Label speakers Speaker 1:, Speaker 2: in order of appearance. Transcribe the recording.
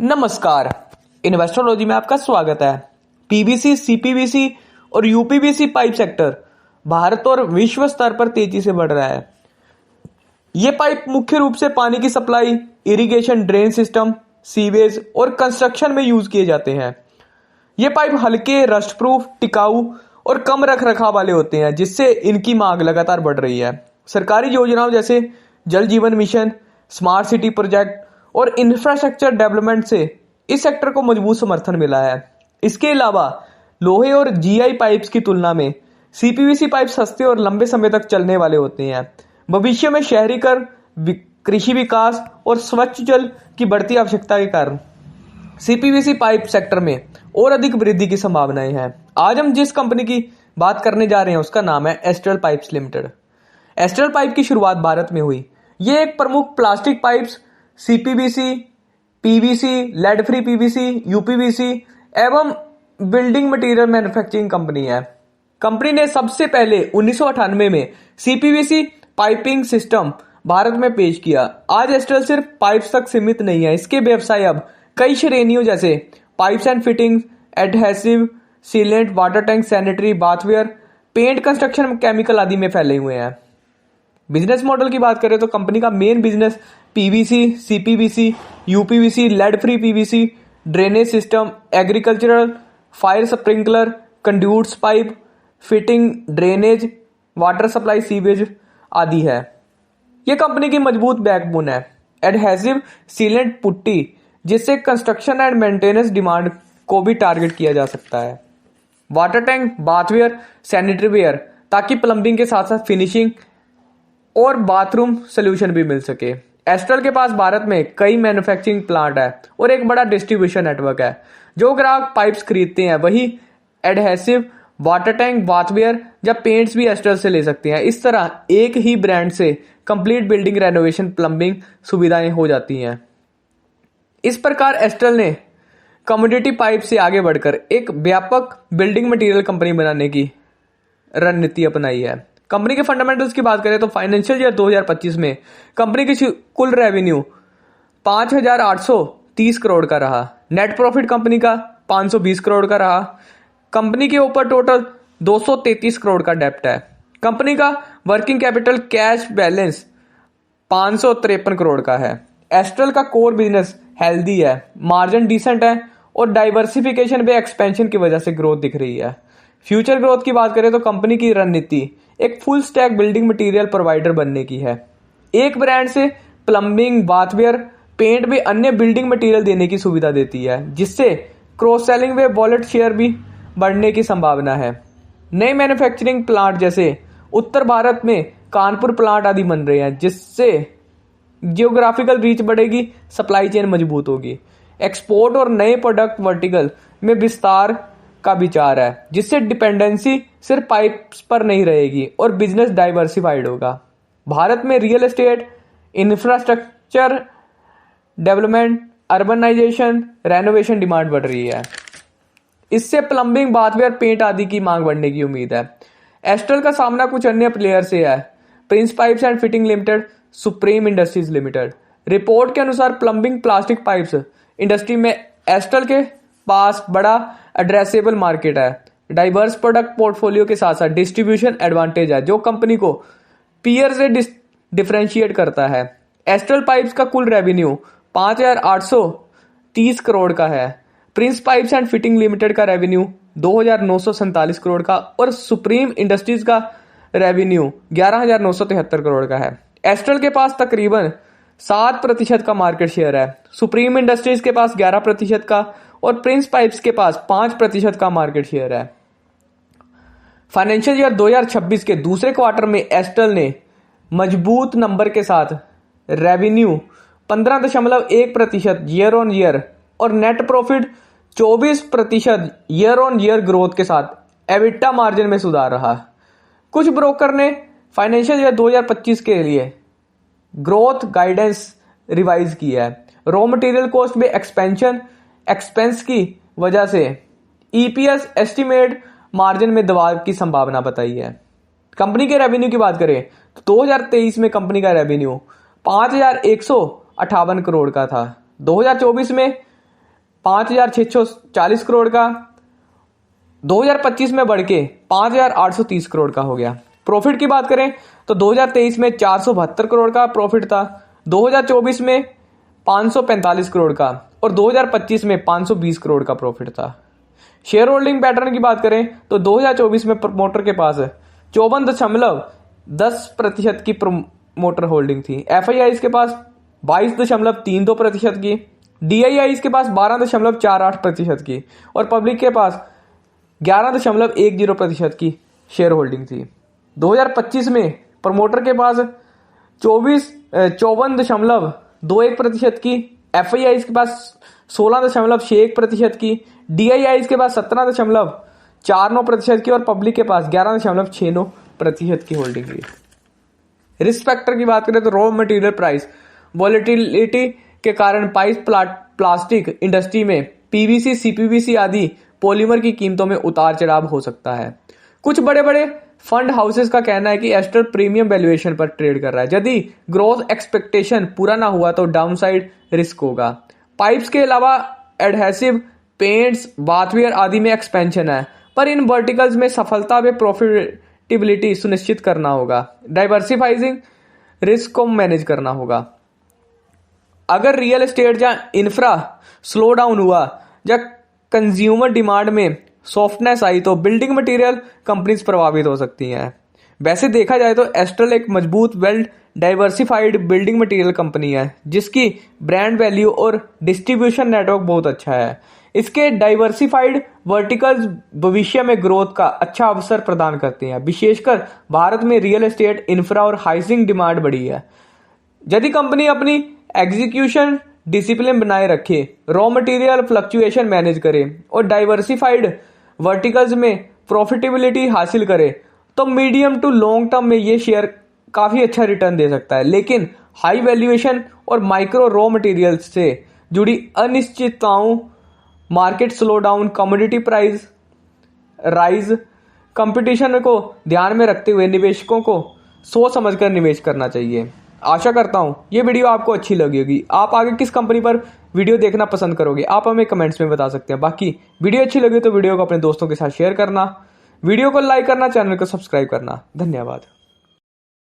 Speaker 1: नमस्कार। इन्वेस्टरोलॉजी में आपका स्वागत है। पीवीसी, सीपीवीसी और यूपीवीसी पाइप सेक्टर भारत और विश्व स्तर पर तेजी से बढ़ रहा है। ये पाइप मुख्य रूप से पानी की supply, irrigation, drain system, sewage और कंस्ट्रक्शन में यूज किए जाते हैं। ये पाइप हल्के, रस्ट प्रूफ, टिकाऊ और कम रख रखाव वाले होते हैं, जिससे इनकी मांग लगातार बढ़ रही है। सरकारी योजनाओं जैसे जल जीवन मिशन, स्मार्ट सिटी प्रोजेक्ट और इंफ्रास्ट्रक्चर डेवलपमेंट से इस सेक्टर को मजबूत समर्थन मिला है। इसके अलावा लोहे और जीआई पाइप्स की तुलना में सीपीवीसी पाइप सस्ते और लंबे समय तक चलने वाले होते हैं। भविष्य में शहरीकरण, कृषि विकास और स्वच्छ जल की बढ़ती आवश्यकता के कारण सीपीवीसी पाइप सेक्टर में और अधिक वृद्धि की संभावनाएं हैं। आज हम जिस कंपनी की बात करने जा रहे हैं उसका नाम है Astral Pipes Limited. Astral pipe की शुरुआत भारत में हुई। ये एक प्रमुख plastic pipes, CPVC, PVC, lead free PVC, UPVC एवं बिल्डिंग मटेरियल मैन्युफैक्चरिंग कंपनी है। कंपनी ने सबसे पहले 1998 में सीपीवीसी पाइपिंग सिस्टम भारत में पेश किया। आज एस्ट्रल सिर्फ पाइप्स तक सीमित नहीं है। इसके व्यवसाय अब कई श्रेणियों जैसे pipes and fitting, adhesive, sealant, water tank, sanitary, bathware, paint, construction, chemical आदि में फैले हुए हैं। बिजनेस मॉडल की बात करें तो कंपनी का main business PVC, CPVC, UPVC, lead free PVC, drainage system, agricultural, fire sprinkler, conduits pipe, fitting, drainage, water supply, sewage आदि है। यह कंपनी की मजबूत बैकबोन है। एडहेसिव सीलेंट पुट्टी, जिससे कंस्ट्रक्शन एंड मेंटेनेंस डिमांड को भी टारगेट किया जा सकता है। Water tank, bathware, sanitary ware, ताकि प्लम्बिंग के साथ साथ फिनिशिंग और बाथरूम सोल्यूशन भी मिल सके। एस्ट्रल के पास भारत में कई मैन्युफैक्चरिंग प्लांट है और एक बड़ा डिस्ट्रीब्यूशन नेटवर्क है। जो ग्राहक पाइप्स खरीदते हैं वही एडहेसिव, वाटर टैंक, बाथवेयर या पेंट्स भी एस्ट्रल से ले सकते हैं। इस तरह एक ही ब्रांड से कंप्लीट बिल्डिंग रेनोवेशन, प्लम्बिंग सुविधाएं हो जाती हैं। इस प्रकार एस्ट्रल ने कमोडिटी पाइप से आगे बढ़कर एक व्यापक बिल्डिंग मटेरियल कंपनी बनाने की रणनीति अपनाई है। कंपनी के फंडामेंटल्स की बात करें तो फाइनेंशियल ईयर 2025 में कंपनी की कुल रेवेन्यू 5,830 करोड़ का रहा। नेट प्रॉफिट कंपनी का 520 करोड़ का रहा। कंपनी के ऊपर टोटल 233 करोड़ का डेप्ट है। कंपनी का working capital cash balance 553 crore का है। एस्ट्रल का कोर बिजनेस हेल्दी है, मार्जिन डिसेंट है और डाइवर्सिफिकेशन पे एक्सपेंशन की वजह से ग्रोथ दिख रही है। फ्यूचर ग्रोथ की बात करें तो कंपनी की रणनीति एक full stack building material provider बनने की है। एक ब्रांड से प्लम्बिंग, बाथवेयर, पेंट में अन्य बिल्डिंग मटेरियल देने की सुविधा देती है, जिससे क्रॉस सेलिंग व वॉलेट शेयर भी बढ़ने की संभावना है। नए मैन्युफैक्चरिंग प्लांट जैसे उत्तर भारत में कानपुर प्लांट आदि बन रहे हैं, जिससे जियोग्राफिकल रीच बढ़ेगी, सप्लाई चेन मजबूत होगी। एक्सपोर्ट और नए प्रोडक्ट वर्टिकल में विस्तार का विचार है, जिससे डिपेंडेंसी सिर्फ पाइप्स पर नहीं रहेगी और बिजनेस डाइवर्सिफाइड होगा। भारत में real estate, infrastructure development, urbanisation, renovation demand बढ़ रही है। इससे प्लम्बिंग, बाथवेयर, पेंट आदि की मांग बढ़ने की उम्मीद है। एस्ट्रल का सामना कुछ अन्य प्लेयर से है। Prince pipes and fitting limited, supreme industries limited. Report के अनुसार प्लम्बिंग प्लास्टिक पाइप्स इंडस्ट्री में एस्ट्रल के पास बड़ा एड्रेसेबल मार्केट है। डाइवर्स प्रोडक्ट पोर्टफोलियो के साथ साथ डिस्ट्रीब्यूशन एडवांटेज है, जो कंपनी को पीयर से डिफरेंशिएट करता है। एस्ट्रल पाइप्स का कुल रेवेन्यू 5,830 करोड़ का है। Prince pipes and fitting limited का रेवेन्यू 2,947 करोड़ का और सुप्रीम इंडस्ट्रीज का रेवेन्यू 11,973 करोड़ का है। एस्ट्रल के पास तकरीबन 7% का मार्केट शेयर है। सुप्रीम इंडस्ट्रीज के पास 11% का और प्रिंस पाइप्स के पास 5% का मार्केट शेयर है। फाइनेंशियल ईयर 2026 के दूसरे क्वार्टर में एस्ट्रल ने मजबूत नंबर के साथ रेवेन्यू 15.1% ईयर ऑन ईयर और net profit 24% year on year growth के साथ एबिटा मार्जिन में सुधार रहा। कुछ ब्रोकर ने फाइनेंशियल ईयर 2025 के लिए ग्रोथ गाइडेंस रिवाइज की है। रॉ मटेरियल कॉस्ट में एक्सपेंस की वजह से ईपीएस एस्टिमेट मार्जिन में दबाव की संभावना बताई है। कंपनी के रेवेन्यू की बात करें तो 2023 में कंपनी का रेवेन्यू 5,158 करोड़ का था। 2024 में 5,640 करोड़ का 2025 में बढ़ के 5,830 करोड़ का हो गया। प्रॉफिट की बात करें तो 2023 में 472 करोड़ का प्रॉफिट था, 2024 में 545 करोड़ का और 2025 में 520 करोड़ का प्रॉफिट था। शेयर होल्डिंग पैटर्न की बात करें तो 2024 में प्रमोटर के पास 54.10% की प्रमोटर होल्डिंग थी, एफआईआई के पास 22.32% की, डीआईआई के पास 12.48% की और पब्लिक के पास 11.10% की शेयर होल्डिंग थी। 2025 में प्रमोटर के पास 54.21% की, एफआईआई के पास 16.61% की, डीआईआई के पास 17.49% की और पब्लिक के पास 11.69% की होल्डिंग थी। रिस्क फैक्टर की बात करें तो रॉ मटेरियल प्राइस वॉलेटिलिटी के कारण पाइप प्लास्टिक इंडस्ट्री में पीवीसी, सीपीवीसी आदि पॉलीमर की कीमतों में उतार चढ़ाव हो सकता है। कुछ बड़े बड़े फंड हाउसेस का कहना है कि एस्टर प्रीमियम वैल्यूएशन पर ट्रेड कर रहा है। यदि ग्रोथ एक्सपेक्टेशन पूरा ना हुआ तो डाउनसाइड रिस्क होगा। पाइप्स के अलावा एडहेसिव, पेंट्स, बाथवेयर आदि में एक्सपेंशन है, पर इन वर्टिकल्स में सफलता व प्रॉफिटेबिलिटी सुनिश्चित करना होगा। डाइवर्सिफाइजिंग रिस्क को मैनेज करना होगा। अगर रियल एस्टेट या इंफ्रा स्लो डाउन हुआ या कंज्यूमर डिमांड में सॉफ्टनेस आई तो बिल्डिंग मटेरियल कंपनीज प्रभावित हो सकती हैं। वैसे देखा जाए तो एस्ट्रल एक मजबूत well diversified building material company है जिसकी ब्रांड वैल्यू और डिस्ट्रीब्यूशन नेटवर्क बहुत अच्छा है। इसके डाइवर्सिफाइड वर्टिकल्स भविष्य में ग्रोथ का अच्छा अवसर प्रदान करते हैं। विशेषकर भारत में रियल एस्टेट, इंफ्रा और हाउसिंग डिमांड बढ़ी है। यदि कंपनी अपनी एग्जीक्यूशन डिसिप्लिन बनाए रखे, रॉ मटेरियल फ्लक्चुएशन मैनेज करे और डाइवर्सिफाइड वर्टिकल्स में प्रॉफिटेबिलिटी हासिल करे तो मीडियम टू लॉन्ग टर्म में ये शेयर काफी अच्छा रिटर्न दे सकता है। लेकिन हाई वैल्यूएशन और माइक्रो रॉ मटेरियल्स से जुड़ी अनिश्चितताओं, market slow down, commodity price rise, competition को ध्यान में रखते हुए निवेशकों को सोच समझकर निवेश करना चाहिए। आशा करता हूं ये वीडियो आपको अच्छी लगी होगी। आप आगे किस कंपनी पर वीडियो देखना पसंद करोगे आप हमें कमेंट्स में बता सकते हैं। बाकी वीडियो अच्छी लगी तो वीडियो को अपने दोस्तों के साथ शेयर करना, वीडियो को लाइक करना, चैनल को सब्सक्राइब करना। धन्यवाद।